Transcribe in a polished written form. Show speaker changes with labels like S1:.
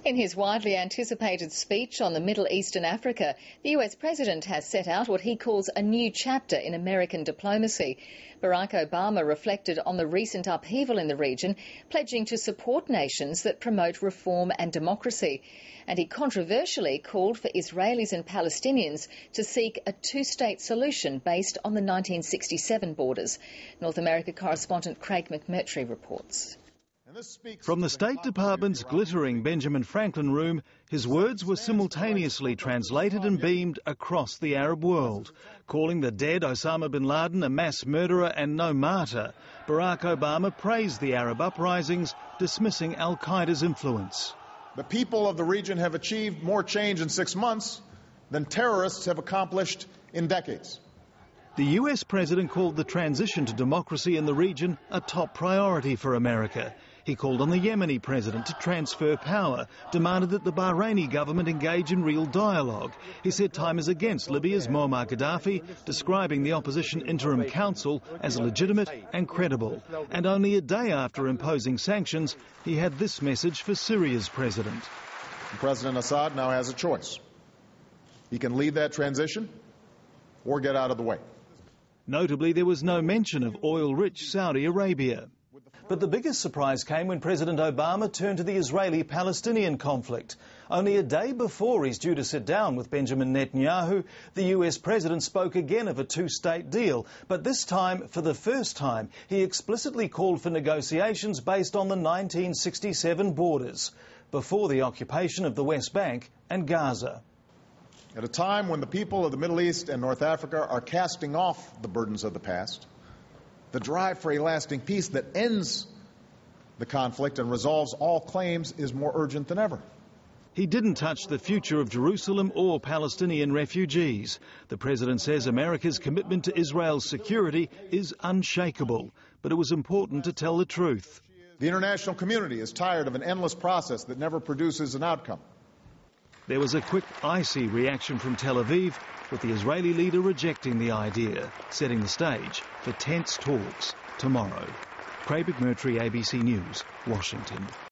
S1: In his widely anticipated speech on the Middle East and Africa, the US President has set out what he calls a new chapter in American diplomacy. Barack Obama reflected on the recent upheaval in the region, pledging to support nations that promote reform and democracy. And he controversially called for Israelis and Palestinians to seek a two-state solution based on the 1967 borders. North America correspondent Craig McMurtry reports.
S2: From the State Department's glittering Benjamin Franklin room, his words were simultaneously translated and beamed across the Arab world. Calling the dead Osama bin Laden a mass murderer and no martyr, Barack Obama praised the Arab uprisings, dismissing al-Qaeda's influence.
S3: The people of the region have achieved more change in 6 months than terrorists have accomplished in decades.
S2: The US President called the transition to democracy in the region a top priority for America. He called on the Yemeni president to transfer power, demanded that the Bahraini government engage in real dialogue. He said time is against Libya's Muammar Gaddafi, describing the opposition interim council as legitimate and credible. And only a day after imposing sanctions, he had this message for Syria's president.
S3: President Assad now has a choice. He can lead that transition or get out of the way.
S2: Notably, there was no mention of oil-rich Saudi Arabia. But the biggest surprise came when President Obama turned to the Israeli-Palestinian conflict. Only a day before he's due to sit down with Benjamin Netanyahu, the US President spoke again of a two-state deal. But this time, for the first time, he explicitly called for negotiations based on the 1967 borders, before the occupation of the West Bank and Gaza.
S3: At a time when the people of the Middle East and North Africa are casting off the burdens of the past, the drive for a lasting peace that ends the conflict and resolves all claims is more urgent than ever.
S2: He didn't touch the future of Jerusalem or Palestinian refugees. The president says America's commitment to Israel's security is unshakable, but it was important to tell the truth.
S3: The international community is tired of an endless process that never produces an outcome.
S2: There was a quick, icy reaction from Tel Aviv, with the Israeli leader rejecting the idea, setting the stage for tense talks tomorrow. Craig McMurtry, ABC News, Washington.